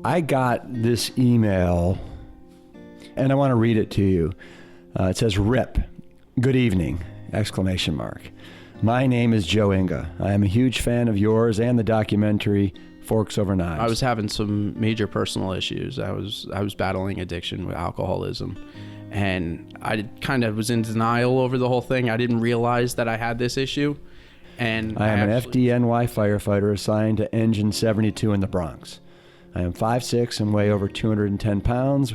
I got this email, and I want to read it to you. It says, "Rip, good evening, !" My name is Joe Inga. I am a huge fan of yours and the documentary Forks Over Knives. I was having some major personal issues. I was battling addiction with alcoholism, and I kind of was in denial over the whole thing. I didn't realize that I had this issue. And I am an FDNY firefighter assigned to Engine 72 in the Bronx. I am 5'6" and weigh over 210 pounds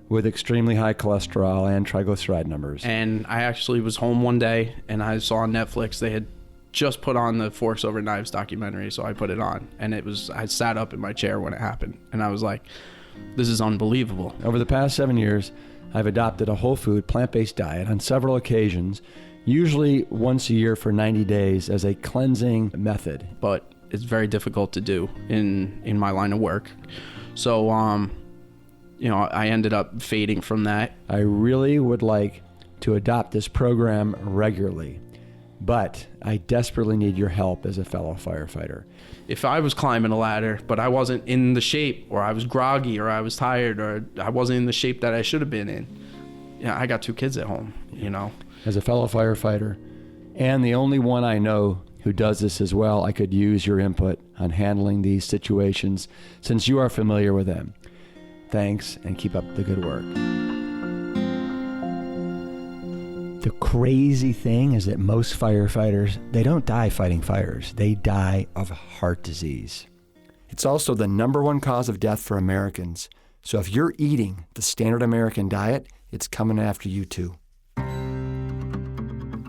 with extremely high cholesterol and triglyceride numbers. And I actually was home one day and I saw on Netflix they had just put on the Forks Over Knives documentary, so I put it on. And I sat up in my chair when it happened, and I was like, this is unbelievable. Over the past 7 years, I've adopted a whole food, plant-based diet on several occasions, usually once a year for 90 days as a cleansing method. But it's very difficult to do in my line of work. So, I ended up fading from that. I really would like to adopt this program regularly, but I desperately need your help as a fellow firefighter. If I was climbing a ladder, but I wasn't in the shape, or I was groggy, or I was tired, or I wasn't in the shape that I should have been in, I got 2 kids at home, As a fellow firefighter, and the only one I know who does this as well, I could use your input on handling these situations since you are familiar with them. Thanks, and keep up the good work. The crazy thing is that most firefighters, they don't die fighting fires. They die of heart disease. It's also the #1 cause of death for Americans. So if you're eating the standard American diet, it's coming after you too.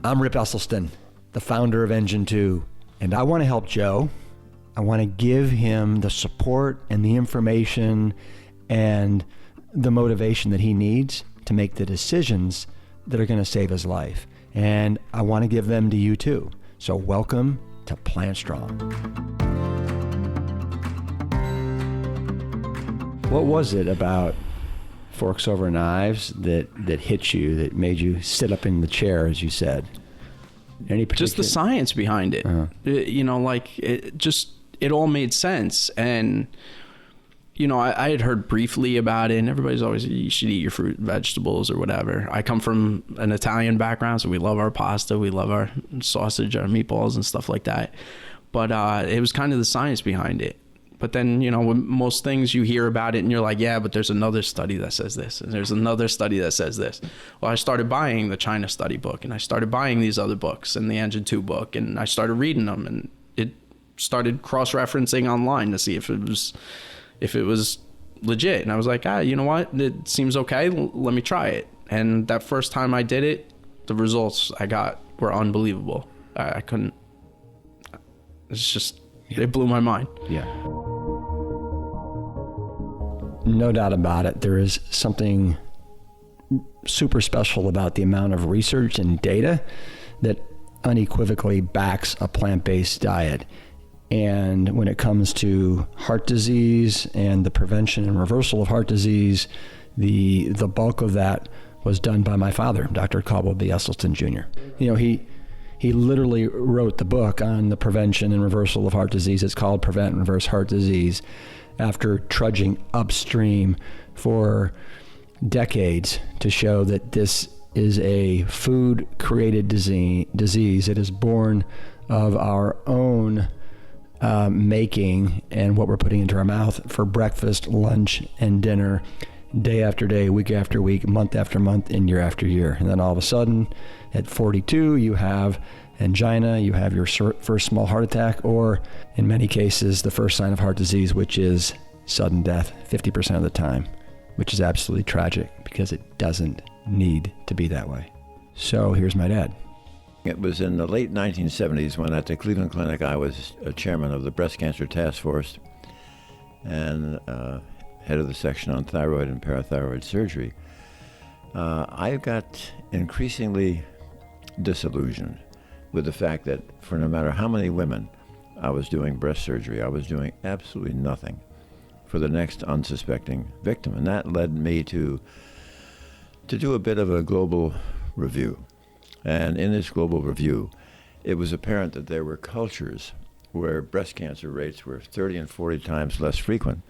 I'm Rip Esselstyn, the founder of Engine 2, and I want to help Joe. I want to give him the support and the information and the motivation that he needs to make the decisions that are going to save his life. And I want to give them to you too. So welcome to Plant Strong. What was it about Forks Over Knives that hit you, that made you sit up in the chair, as you said? Any particular... Just the science behind it. Uh-huh. It all made sense. And I had heard briefly about it, and everybody's always, you should eat your fruit and vegetables or whatever. I come from an Italian background, so we love our pasta, we love our sausage, our meatballs and stuff like that. But it was kind of the science behind it. But then, with most things you hear about it and you're like, yeah, but there's another study that says this, and there's another study that says this. Well, I started buying the China study book, and I started buying these other books and the Engine 2 book, and I started reading them, and it started cross-referencing online to see if it was legit. And I was like, you know what? It seems okay. Let me try it. And that first time I did it, the results I got were unbelievable. I couldn't, it blew my mind. Yeah. No doubt about it. There is something super special about the amount of research and data that unequivocally backs a plant-based diet. And when it comes to heart disease and the prevention and reversal of heart disease, the bulk of that was done by my father, Dr. Caldwell B. Esselstyn Jr. He literally wrote the book on the prevention and reversal of heart disease. It's called Prevent and Reverse Heart Disease, after trudging upstream for decades to show that this is a food-created disease. It is born of our own making and what we're putting into our mouth for breakfast, lunch, and dinner, day after day, week after week, month after month, and year after year. And then all of a sudden, at 42, you have angina, you have your first small heart attack, or in many cases, the first sign of heart disease, which is sudden death 50% of the time, which is absolutely tragic because it doesn't need to be that way. So here's my dad. It was in the late 1970s when at the Cleveland Clinic I was chairman of the breast cancer task force and head of the section on thyroid and parathyroid surgery. I got increasingly disillusioned with the fact that for no matter how many women I was doing breast surgery, I was doing absolutely nothing for the next unsuspecting victim. And that led me to do a bit of a global review. And in this global review, it was apparent that there were cultures where breast cancer rates were 30 and 40 times less frequent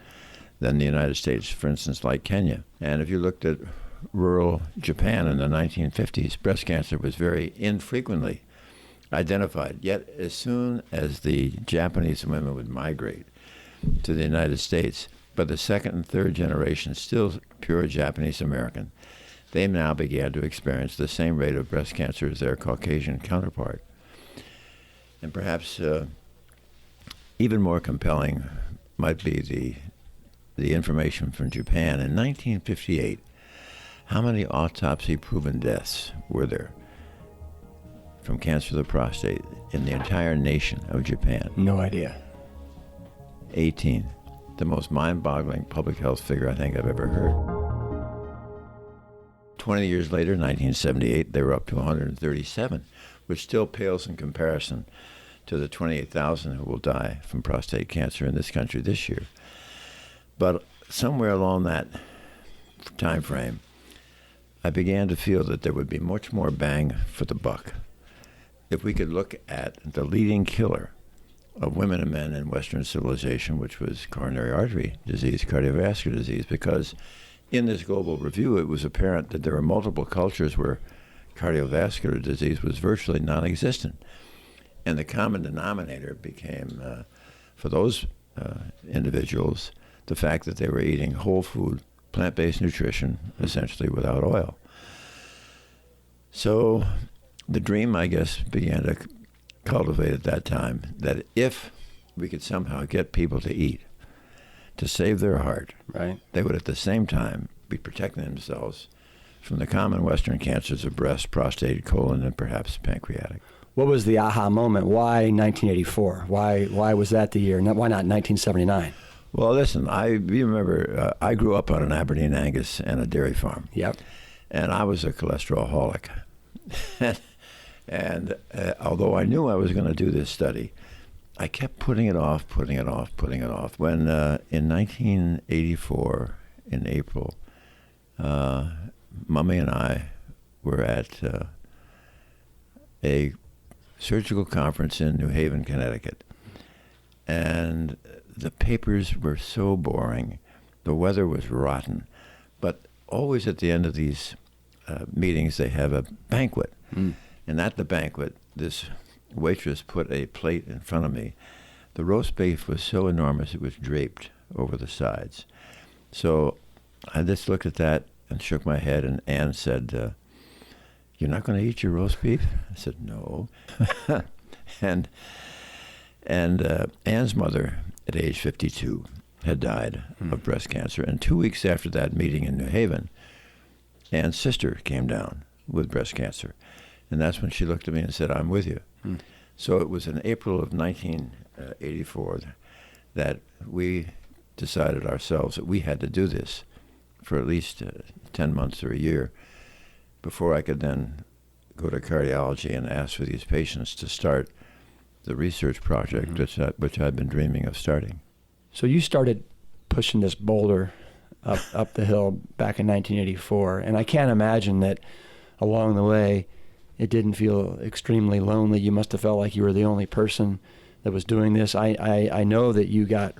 than the United States, for instance, like Kenya. And if you looked at rural Japan in the 1950s, breast cancer was very infrequently identified. Yet as soon as the Japanese women would migrate to the United States, but the second and third generation, still pure Japanese American, they now began to experience the same rate of breast cancer as their Caucasian counterpart. And perhaps even more compelling might be the information from Japan. In 1958, how many autopsy-proven deaths were there from cancer of the prostate in the entire nation of Japan? No idea. 18. The most mind-boggling public health figure I think I've ever heard. 20 years later, 1978, they were up to 137, which still pales in comparison to the 28,000 who will die from prostate cancer in this country this year. But somewhere along that time frame, I began to feel that there would be much more bang for the buck if we could look at the leading killer of women and men in Western civilization, which was coronary artery disease, cardiovascular disease, because in this global review, it was apparent that there were multiple cultures where cardiovascular disease was virtually non-existent. And the common denominator became, for those individuals, the fact that they were eating whole food, plant-based nutrition, essentially without oil. So the dream, I guess, began to cultivate at that time that if we could somehow get people to eat, to save their heart, Right. they would at the same time be protecting themselves from the common Western cancers of breast, prostate, colon, and perhaps pancreatic. What was the aha moment? Why 1984? Why was that the year? Why not 1979? Well, listen, you remember, I grew up on an Aberdeen Angus and a dairy farm. Yep. And I was a cholesterolholic. and although I knew I was going to do this study, I kept putting it off. When in 1984, in April, Mummy and I were at a surgical conference in New Haven, Connecticut. And the papers were so boring. The weather was rotten. But always at the end of these meetings, they have a banquet. Mm. And at the banquet, this waitress put a plate in front of me. The roast beef was so enormous it was draped over the sides. So I just looked at that and shook my head, and Ann said, "You're not going to eat your roast beef?" I said, "No." and Ann's mother, at age 52, had died of breast cancer. And 2 weeks after that meeting in New Haven, Ann's sister came down with breast cancer. And that's when she looked at me and said, "I'm with you." So it was in April of 1984 that we decided ourselves that we had to do this for at least 10 months or a year before I could then go to cardiology and ask for these patients to start the research project, which I've been dreaming of starting. So you started pushing this boulder up the hill back in 1984, and I can't imagine that along the way it didn't feel extremely lonely. You must have felt like you were the only person that was doing this. I know that you got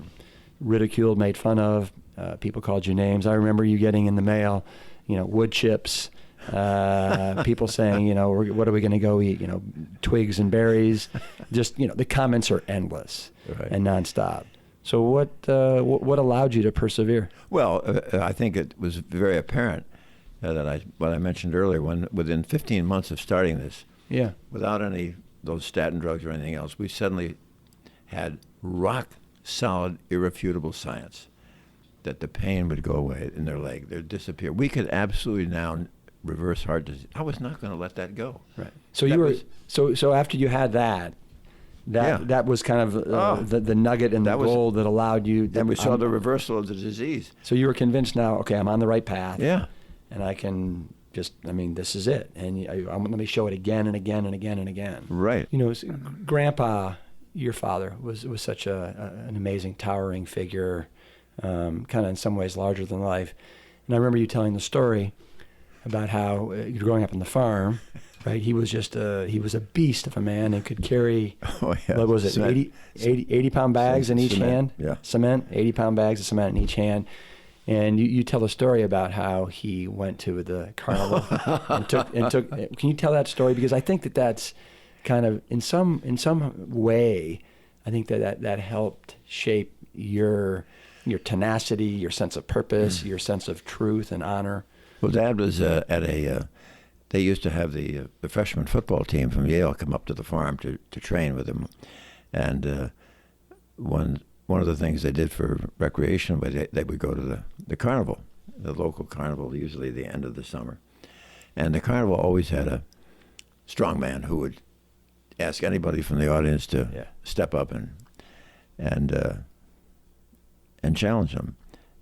ridiculed, made fun of. People called you names. I remember you getting in the mail, wood chips. People saying, what are we going to go eat? Twigs and berries. Just, the comments are endless and nonstop. So what allowed you to persevere? Well, I think it was very apparent that what I mentioned earlier, when within 15 months of starting this, without any those statin drugs or anything else, we suddenly had rock solid, irrefutable science that the pain would go away in their leg, they'd disappear. We could absolutely now reverse heart disease. I was not going to let that go. Right. So so after you had that was kind of the nugget and the goal that allowed you. And we saw the reversal of the disease. So you were convinced now, okay, I'm on the right path. Yeah. And I can this is it. And let me show it again and again and again and again. Right. Grandpa, your father, was such an amazing, towering figure, kind of in some ways larger than life. And I remember you telling the story about how you're growing up on the farm, right? He was a beast of a man and could carry, Oh, yeah. what was it, Cement. 80 pound bags in each Cement, hand? yeah. Cement, 80 pound bags of cement in each hand. And you tell a story about how he went to the carnival and took. Can you tell that story? Because I think that's kind of in some way, I think that helped shape your tenacity, your sense of purpose, your sense of truth and honor. Well, Dad was they used to have the freshman football team from Yale come up to the farm to train with him. And one of the things they did for recreation was they would go to the carnival, the local carnival, usually the end of the summer. And the carnival always had a strong man who would ask anybody from the audience to step up and challenge them.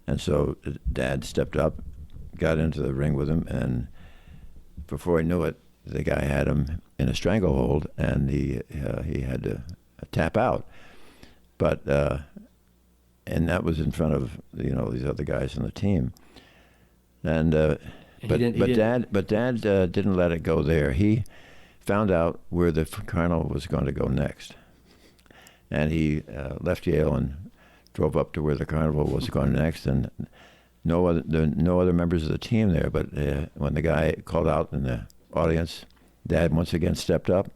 And so Dad stepped up, got into the ring with him, and before he knew it, the guy had him in a stranglehold, and he had to tap out. But and that was in front of these other guys on the team. And but Dad didn't let it go there. He found out where the carnival was going to go next, and he left Yale and drove up to where the carnival was going next. And no other members of the team there. But when the guy called out in the audience, Dad once again stepped up,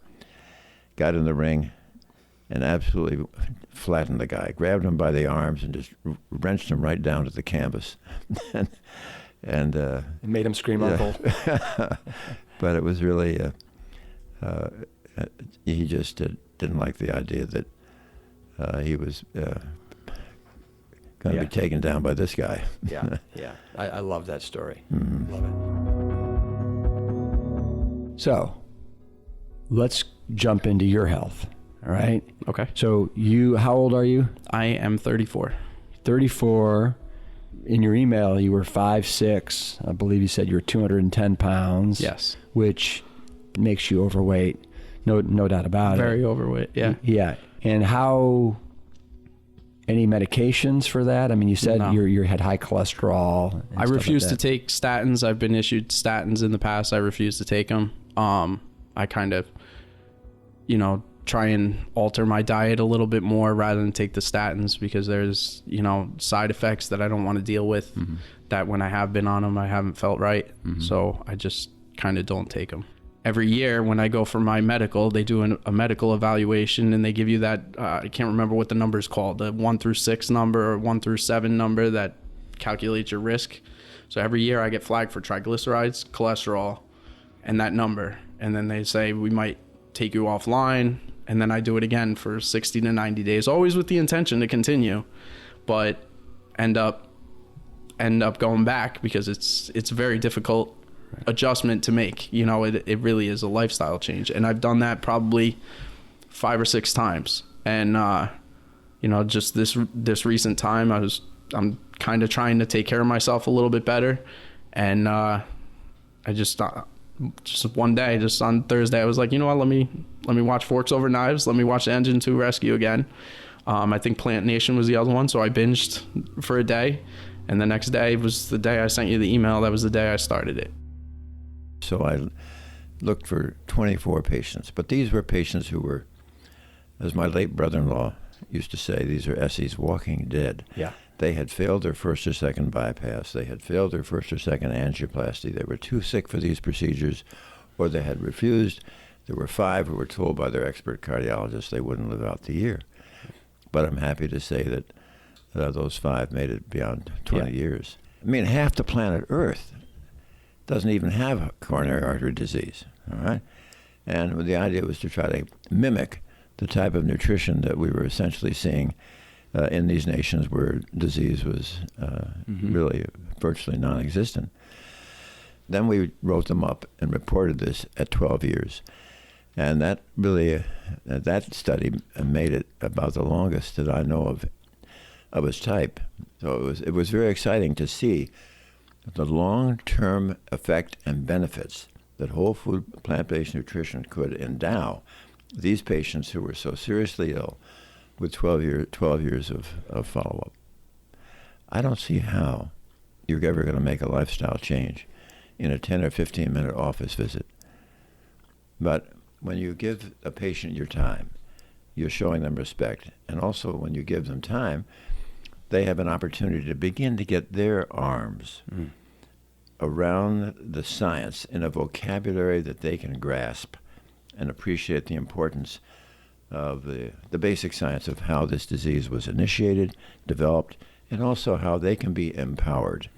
got in the ring, and absolutely flattened the guy, grabbed him by the arms and just wrenched him right down to the canvas. and it made him scream, Uncle. But it was really, he just didn't like the idea that he was going to be taken down by this guy. Yeah. I love that story. Mm-hmm. Love it. So, let's jump into your health. All right. Okay. So how old are you? I am 34. 34. In your email, you were 5'6". I believe you said you were 210 pounds. Yes. Which makes you overweight. No doubt about it. Very overweight. Yeah. Yeah. And any medications for that? I mean, you said No. you had high cholesterol. I refuse to take statins. I've been issued statins in the past. I refuse to take them. I kind of, try and alter my diet a little bit more rather than take the statins, because there's, side effects that I don't want to deal with, that when I have been on them, I haven't felt right. So I just kind of don't take them. Every year when I go for my medical, they do a medical evaluation, and they give you that, I can't remember what the number is called, the 1 through 6 number or 1 through 7 number that calculates your risk. So every year I get flagged for triglycerides, cholesterol, and that number. And then they say, we might take you offline. And then I do it again for 60 to 90 days, always with the intention to continue, but end up going back because it's a very difficult adjustment to make. It really is a lifestyle change. And I've done that probably 5 or 6 times. And, just this recent time, I'm kind of trying to take care of myself a little bit better. And, I just one day, just on Thursday, I was like, you know what, let me watch Forks Over Knives. Let me watch Engine 2 Rescue again. I think Plant Nation was the other one. So I binged for a day. And the next day was the day I sent you the email. That was the day I started it. So I looked for 24 patients, but these were patients who were, as my late brother-in-law used to say, these are Essies walking dead. Yeah. They had failed their first or second bypass. They had failed their first or second angioplasty. They were too sick for these procedures, or they had refused. There were 5 who were told by their expert cardiologist they wouldn't live out the year. But I'm happy to say that those 5 made it beyond 20 years. I mean, half the planet Earth doesn't even have coronary artery disease, all right? And the idea was to try to mimic the type of nutrition that we were essentially seeing in these nations where disease was really virtually non-existent. Then we wrote them up and reported this at 12 years. And that really, that study made it about the longest that I know of its type. So it was very exciting to see the long-term effect and benefits that whole food plant-based nutrition could endow these patients who were so seriously ill with 12 years of follow-up. I don't see how you're ever going to make a lifestyle change in a 10 or 15-minute office visit. But when you give a patient your time, you're showing them respect. And also when you give them time, they have an opportunity to begin to get their arms around the science in a vocabulary that they can grasp and appreciate the importance of the basic science of how this disease was initiated, developed, and also how they can be empowered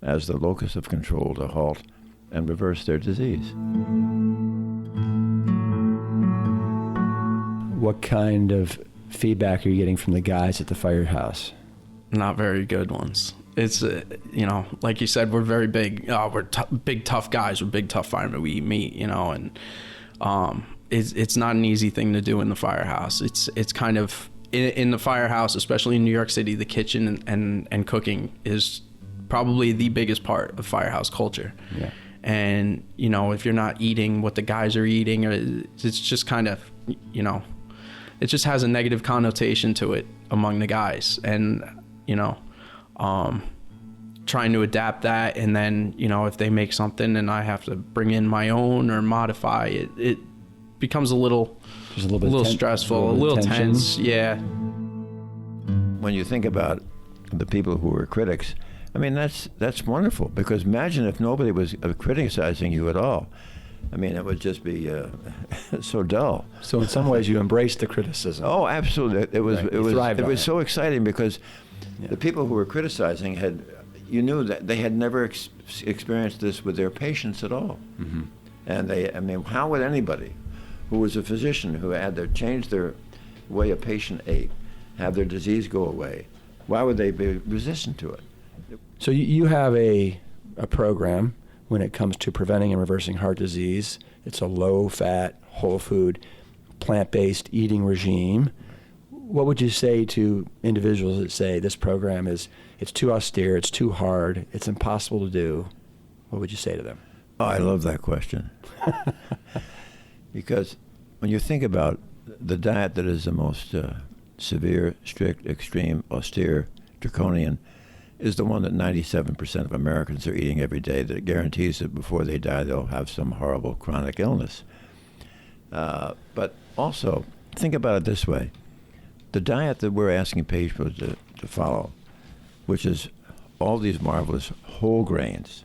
as the locus of control to halt and reverse their disease. What kind of feedback are you getting from the guys at the firehouse? Not very good ones. It's, like you said, we're very big. We're big, tough guys. We're big, tough firemen. We eat meat, and it's not an easy thing to do in the firehouse. It's kind of, in the firehouse, especially in New York City, the kitchen and cooking is probably the biggest part of firehouse culture. Yeah. And, if you're not eating what the guys are eating, it's just kind of, it just has a negative connotation to it among the guys. And, trying to adapt that. And then, if they make something and I have to bring in my own or modify it, it becomes a little stressful, a little tense. Yeah. When you think about the people who were critics, I mean, that's wonderful, because imagine if nobody was criticizing you at all. I mean, it would just be so dull. So in some ways, you embraced the criticism. Oh, absolutely! It was Right. it was so exciting, because the people who were criticizing you knew that they had never experienced this with their patients at all. Mm-hmm. And how would anybody who was a physician who had to change their way a patient ate, have their disease go away, why would they be resistant to it? So you have a program when it comes to preventing and reversing heart disease. It's a low-fat, whole food, plant-based eating regime. What would you say to individuals that say this program it's too austere, it's too hard, it's impossible to do? What would you say to them? Oh, I love that question. Because when you think about the diet that is the most severe, strict, extreme, austere, draconian, is the one that 97% of Americans are eating every day, that guarantees that before they die they'll have some horrible chronic illness. But also, think about it this way. The diet that we're asking people to follow, which is all these marvelous whole grains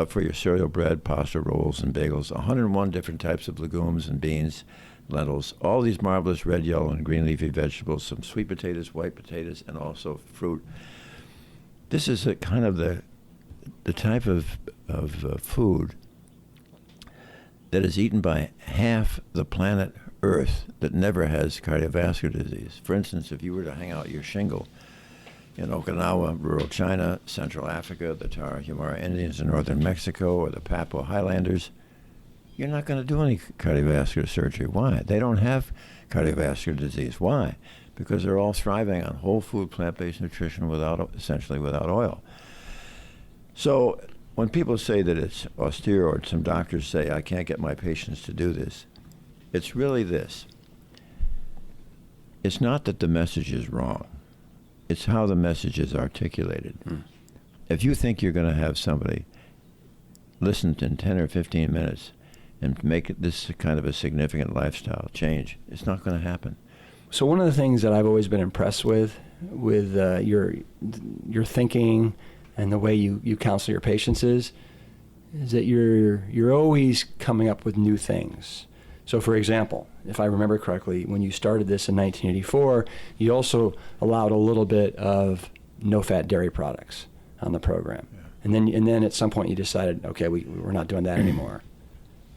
for your cereal bread, pasta, rolls, and bagels, 101 different types of legumes and beans, lentils, all these marvelous red, yellow, and green leafy vegetables, some sweet potatoes, white potatoes, and also fruit. This is a kind of the type of food that is eaten by half the planet Earth that never has cardiovascular disease. For instance, if you were to hang out your shingle in Okinawa, rural China, Central Africa, the Tarahumara Indians in northern Mexico, or the Papua Highlanders, you're not going to do any cardiovascular surgery. Why? They don't have cardiovascular disease. Why? Because they're all thriving on whole food, plant-based nutrition essentially without oil. So when people say that it's austere, or some doctors say, I can't get my patients to do this, it's really this. It's not that the message is wrong. It's how the message is articulated. If you think you're going to have somebody listen in 10 or 15 minutes and make this kind of a significant lifestyle change, it's not going to happen. So one of the things that I've always been impressed with your thinking and the way you counsel your patients is that you're always coming up with new things. So for example, if I remember correctly, when you started this in 1984, you also allowed a little bit of no-fat dairy products on the program. Yeah. And then at some point you decided, okay, we're not doing that anymore,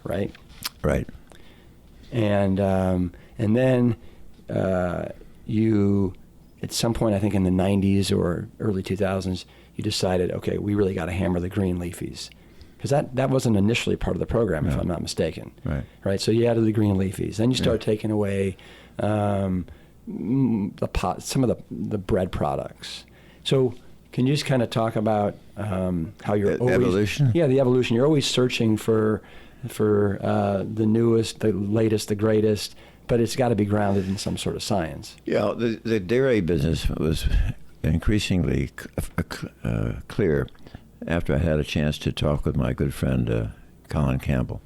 right? Right. And then you, at some point, I think in the 90s or early 2000s, you decided, okay, we really got to hammer the green leafies. Because that wasn't initially part of the program, if I'm not mistaken. Right. So you added the green leafies. Then you start taking away some of the bread products. So can you just kind of talk about how you're always... Evolution? Yeah, the evolution. You're always searching for the newest, the latest, the greatest, but it's got to be grounded in some sort of science. Yeah, the dairy business was increasingly clear after I had a chance to talk with my good friend Colin Campbell.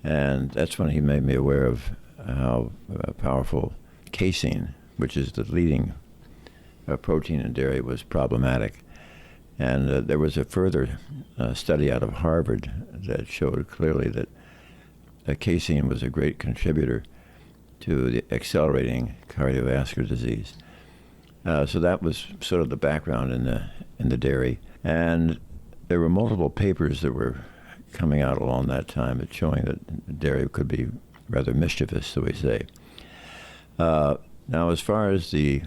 And that's when he made me aware of how powerful casein, which is the leading protein in dairy, was problematic. And there was a further study out of Harvard that showed clearly that casein was a great contributor to the accelerating cardiovascular disease. So that was sort of the background in the dairy. And there were multiple papers that were coming out along that time showing that dairy could be rather mischievous, so we say. Now, as far as the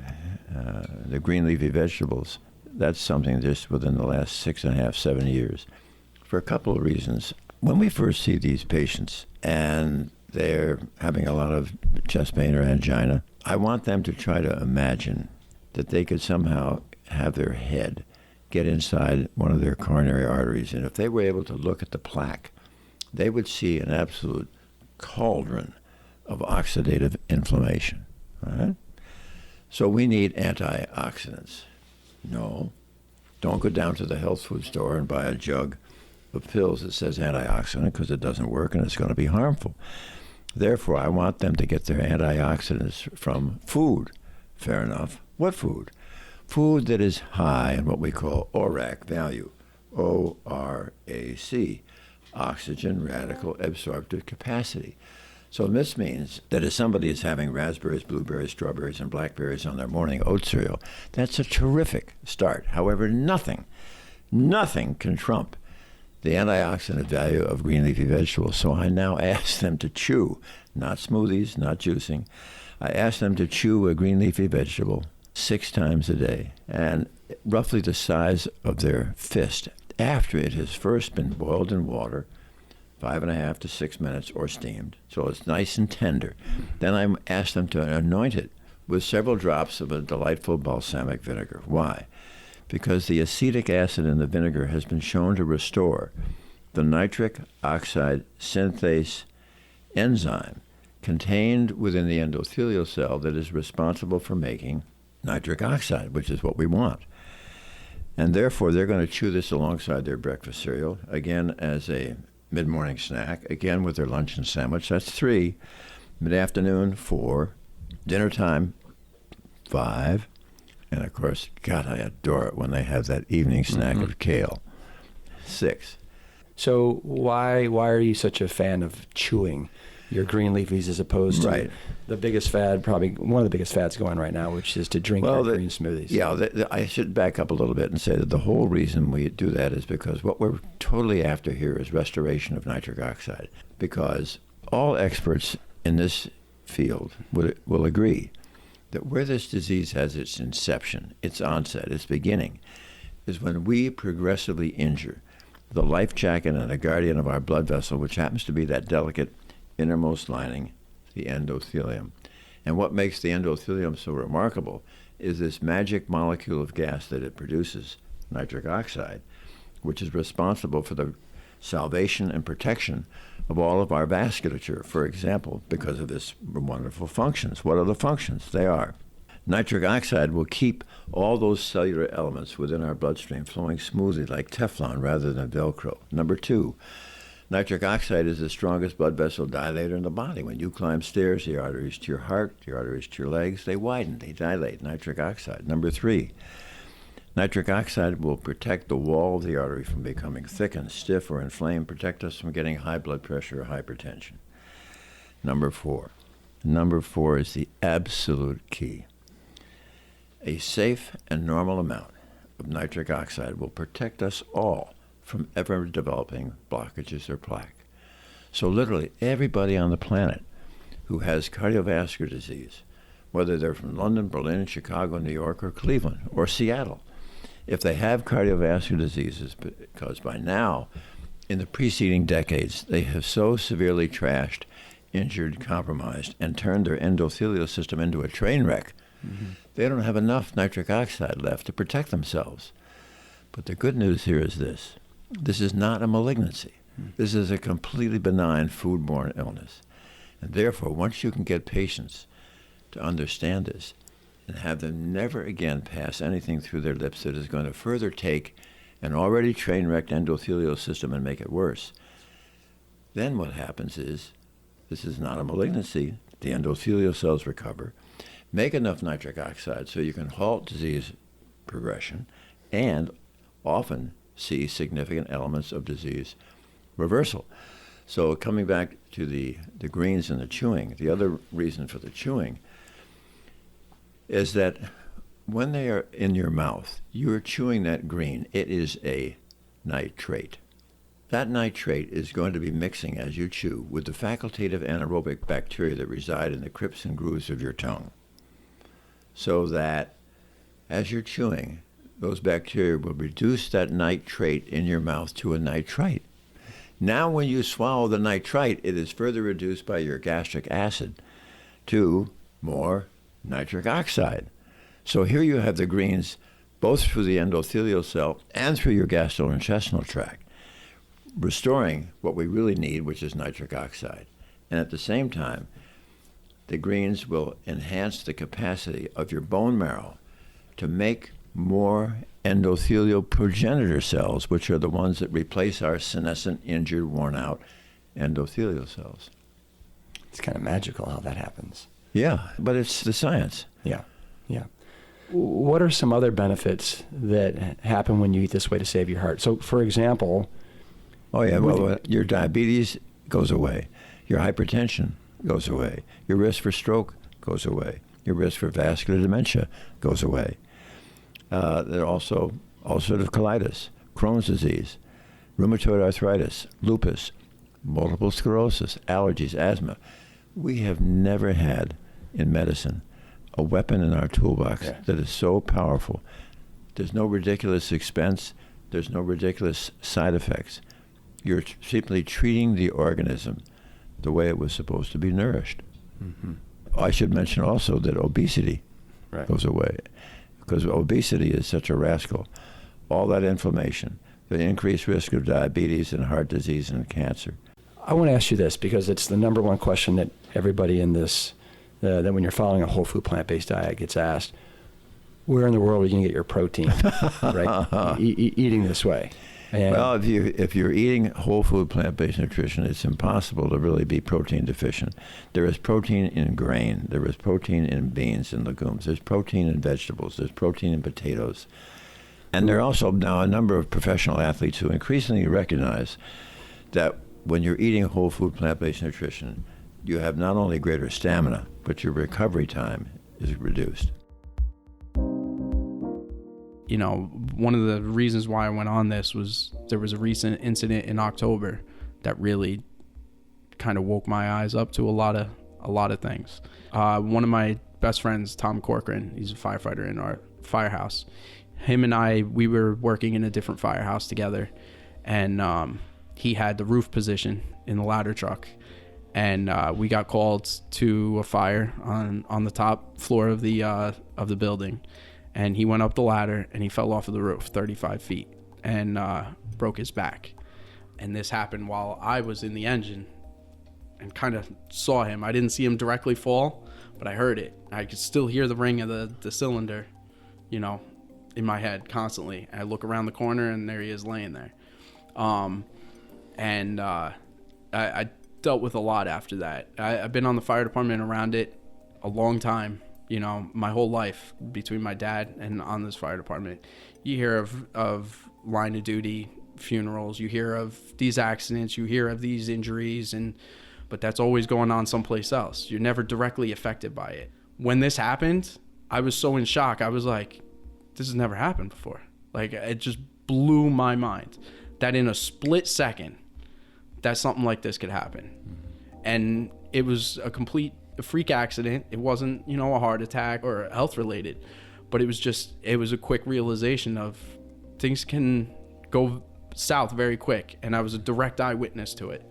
green leafy vegetables, that's something just within the last 6.5, 7 years, for a couple of reasons. When we first see these patients and they're having a lot of chest pain or angina, I want them to try to imagine that they could somehow have their head get inside one of their coronary arteries. And if they were able to look at the plaque, they would see an absolute cauldron of oxidative inflammation. All right? So we need antioxidants. No, don't go down to the health food store and buy a jug of pills that says antioxidant, because it doesn't work and it's going to be harmful. Therefore, I want them to get their antioxidants from food. Fair enough. What food? Food that is high in what we call ORAC value, O-R-A-C, oxygen radical absorptive capacity. So this means that if somebody is having raspberries, blueberries, strawberries, and blackberries on their morning oat cereal, that's a terrific start. However, nothing can trump the antioxidant value of green leafy vegetables. So I now ask them to chew, not smoothies, not juicing. I ask them to chew a green leafy vegetable 6 times a day, and roughly the size of their fist after it has first been boiled in water, 5.5 to 6 minutes, or steamed, so it's nice and tender. Then I ask them to anoint it with several drops of a delightful balsamic vinegar. Why? Because the acetic acid in the vinegar has been shown to restore the nitric oxide synthase enzyme contained within the endothelial cell that is responsible for making nitric oxide, which is what we want. And therefore, they're going to chew this alongside their breakfast cereal, again as a mid-morning snack, again with their luncheon sandwich. That's 3. Mid-afternoon, 4. Dinner time, 5. And of course, God, I adore it when they have that evening snack of kale, 6. So why are you such a fan of chewing your green leafies as opposed to the biggest fad, probably one of the biggest fads going right now, which is to drink your green smoothies? Yeah, I should back up a little bit and say that the whole reason we do that is because what we're totally after here is restoration of nitric oxide. Because all experts in this field will agree that where this disease has its inception, its onset, its beginning, is when we progressively injure the life jacket and the guardian of our blood vessel, which happens to be that delicate innermost lining, the endothelium. And what makes the endothelium so remarkable is this magic molecule of gas that it produces, nitric oxide, which is responsible for the salvation and protection of all of our vasculature, for example, because of its wonderful functions. What are the functions? They are: nitric oxide will keep all those cellular elements within our bloodstream flowing smoothly like Teflon rather than Velcro. Number 2, nitric oxide is the strongest blood vessel dilator in the body. When you climb stairs, the arteries to your heart, the arteries to your legs, they widen, they dilate, nitric oxide. Number 3, nitric oxide will protect the wall of the artery from becoming thick and stiff or inflamed, protect us from getting high blood pressure or hypertension. Number 4 is the absolute key. A safe and normal amount of nitric oxide will protect us all from ever developing blockages or plaque. So literally everybody on the planet who has cardiovascular disease, whether they're from London, Berlin, Chicago, New York, or Cleveland, or Seattle, if they have cardiovascular diseases, because by now, in the preceding decades, they have so severely trashed, injured, compromised, and turned their endothelial system into a train wreck, they don't have enough nitric oxide left to protect themselves. But the good news here is this. This is not a malignancy. This is a completely benign foodborne illness. And therefore, once you can get patients to understand this and have them never again pass anything through their lips that is going to further take an already train-wrecked endothelial system and make it worse, Then what happens is, this is not a malignancy, the endothelial cells recover, make enough nitric oxide so you can halt disease progression and often see significant elements of disease reversal. So coming back to the greens and the chewing, the other reason for the chewing is that when they are in your mouth, you are chewing that green. It is a nitrate. That nitrate is going to be mixing as you chew with the facultative anaerobic bacteria that reside in the crypts and grooves of your tongue. So that as you're chewing, those bacteria will reduce that nitrate in your mouth to a nitrite. Now when you swallow the nitrite, it is further reduced by your gastric acid to more nitric oxide. So here you have the greens both through the endothelial cell and through your gastrointestinal tract, restoring what we really need, which is nitric oxide. And at the same time, the greens will enhance the capacity of your bone marrow to make more endothelial progenitor cells, which are the ones that replace our senescent, injured, worn-out endothelial cells. It's kind of magical how that happens. Yeah, but it's the science. Yeah, yeah. What are some other benefits that happen when you eat this way to save your heart? So, for example... Oh, yeah, well, your diabetes goes away. Your hypertension goes away. Your risk for stroke goes away. Your risk for vascular dementia goes away. There are also ulcerative colitis, Crohn's disease, rheumatoid arthritis, lupus, multiple sclerosis, allergies, asthma. We have never had in medicine a weapon in our toolbox that is so powerful. There's no ridiculous expense. There's no ridiculous side effects. You're simply treating the organism the way it was supposed to be nourished. Mm-hmm. I should mention also that obesity goes away, because obesity is such a rascal. All that inflammation, the increased risk of diabetes and heart disease and cancer. I want to ask you this, because it's the number one question that everybody in this, that when you're following a whole food plant-based diet gets asked, where in the world are you going to get your protein, right? Eating this way. And well, if you're eating whole food plant-based nutrition, it's impossible to really be protein deficient. There is protein in grain. There is protein in beans and legumes. There's protein in vegetables. There's protein in potatoes. And there are also now a number of professional athletes who increasingly recognize that when you're eating whole food plant-based nutrition, you have not only greater stamina, but your recovery time is reduced. You know, one of the reasons why I went on this was there was a recent incident in October that really kind of woke my eyes up to a lot of things. One of my best friends, Tom Corcoran, he's a firefighter in our firehouse. Him and I, we were working in a different firehouse together, and he had the roof position in the ladder truck, and we got called to a fire on the top floor of the building. And he went up the ladder and he fell off of the roof 35 feet and broke his back. And this happened while I was in the engine and kind of saw him. I didn't see him directly fall, but I heard it. I could still hear the ring of the cylinder, you know, in my head constantly. I look around the corner and there he is laying there. I dealt with a lot after that. I've been on the fire department around it a long time. You know, my whole life between my dad and on this fire department. You hear of line of duty funerals, you hear of these accidents, you hear of these injuries, but that's always going on someplace else. You're never directly affected by it. When this happened, I was so in shock. I was like, this has never happened before. Like, it just blew my mind that in a split second that something like this could happen. And it was a freak accident. It wasn't, you know, a heart attack or health related, but it was a quick realization of things can go south very quick, and I was a direct eyewitness to it.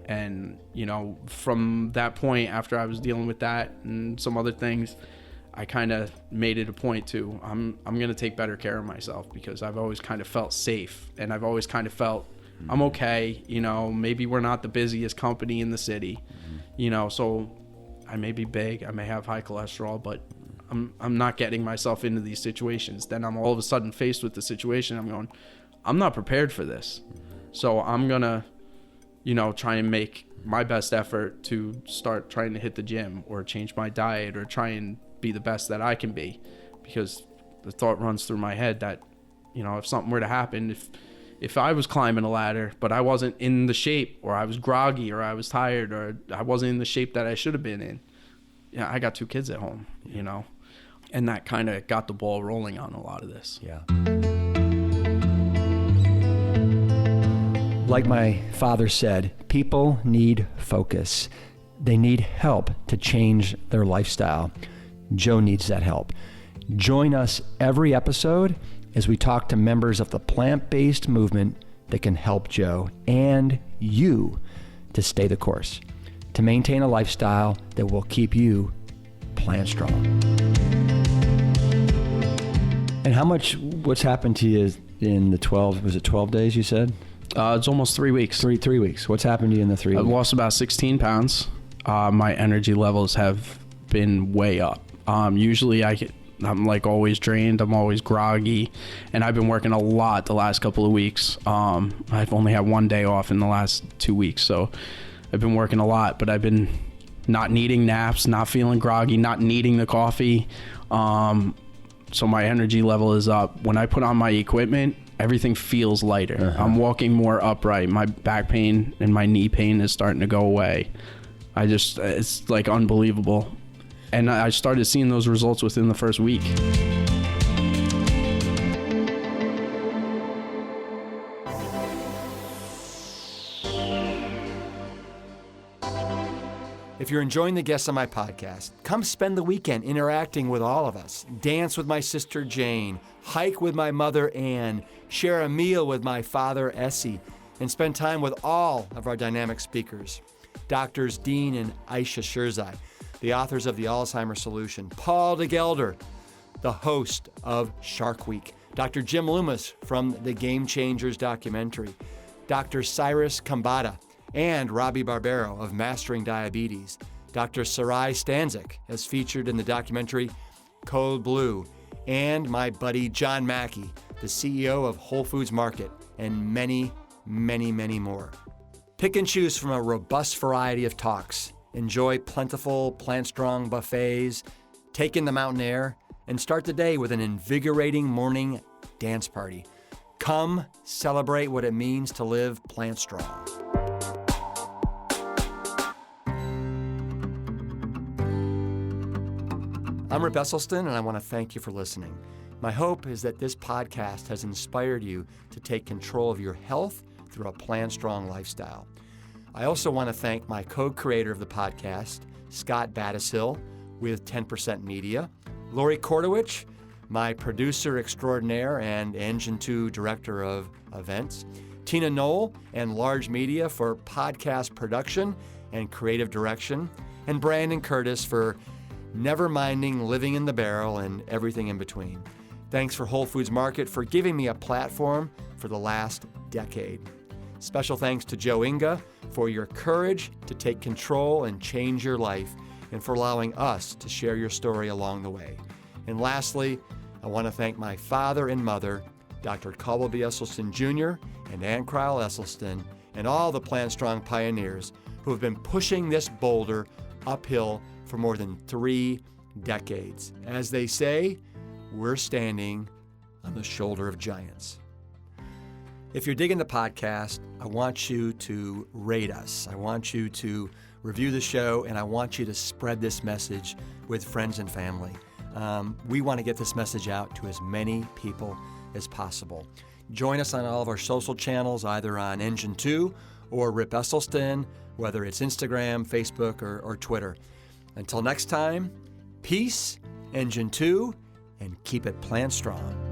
And, you know, from that point, after I was dealing with that and some other things, I kind of made it a point to I'm going to take better care of myself, because I've always kind of felt safe, and I've always kind of felt I'm okay. You know, maybe we're not the busiest company in the city, you know, so I may be big, I may have high cholesterol, but I'm not getting myself into these situations. Then I'm all of a sudden faced with the situation. I'm going, I'm not prepared for this. So I'm going to try and make my best effort to start trying to hit the gym or change my diet or try and be the best that I can be, because the thought runs through my head that, if something were to happen, if I was climbing a ladder, but I wasn't in the shape, or I was groggy, or I was tired, or I wasn't in the shape that I should have been in. I got 2 kids at home, and that kind of got the ball rolling on a lot of this. Yeah. Like my father said, people need focus. They need help to change their lifestyle. Joe needs that help. Join us every episode as we talk to members of the plant-based movement that can help Joe and you to stay the course, to maintain a lifestyle that will keep you plant strong. And what's happened to you in the 12 days you said? It's almost 3 weeks. Three weeks. What's happened to you in the 3 weeks? I've lost about 16 pounds. My energy levels have been way up. Usually I'm like always drained. I'm always groggy, and I've been working a lot the last couple of weeks. I've only had 1 day off in the last 2 weeks, so I've been working a lot, but I've been not needing naps, not feeling groggy, not needing the coffee. So my energy level is up. When I put on my equipment, everything feels lighter. I'm walking more upright. My back pain and my knee pain is starting to go away. It's like unbelievable. And I started seeing those results within the first week. If you're enjoying the guests on my podcast, come spend the weekend interacting with all of us. Dance with my sister Jane, hike with my mother Ann, share a meal with my father Essie, and spend time with all of our dynamic speakers. Doctors Dean and Aisha Shirzai, the authors of The Alzheimer's Solution, Paul DeGelder, the host of Shark Week, Dr. Jim Loomis from the Game Changers documentary, Dr. Cyrus Kambata, and Robbie Barbero of Mastering Diabetes, Dr. Sarai Stanzik, as featured in the documentary Code Blue, and my buddy John Mackey, the CEO of Whole Foods Market, and many, many, many more. Pick and choose from a robust variety of talks. Enjoy plentiful, plant-strong buffets, take in the mountain air, and start the day with an invigorating morning dance party. Come celebrate what it means to live plant-strong. I'm Rip Esselstyn, and I want to thank you for listening. My hope is that this podcast has inspired you to take control of your health through a plant-strong lifestyle. I also want to thank my co-creator of the podcast, Scott Battishill, with 10% Media, Lori Kordowich, my producer extraordinaire and Engine 2 director of events, Tina Knoll and Large Media for podcast production and creative direction, and Brandon Curtis for never minding living in the barrel and everything in between. Thanks for Whole Foods Market for giving me a platform for the last decade. Special thanks to Joe Inga for your courage to take control and change your life, and for allowing us to share your story along the way. And lastly, I want to thank my father and mother, Dr. Caldwell B. Esselstyn Jr. and Ann Cryle Esselstyn, and all the Plant Strong pioneers who have been pushing this boulder uphill for more than 3 decades. As they say, we're standing on the shoulder of giants. If you're digging the podcast, I want you to rate us. I want you to review the show, and I want you to spread this message with friends and family. We want to get this message out to as many people as possible. Join us on all of our social channels, either on Engine 2 or Rip Esselstyn, whether it's Instagram, Facebook, or Twitter. Until next time, peace, Engine 2, and keep it plant strong.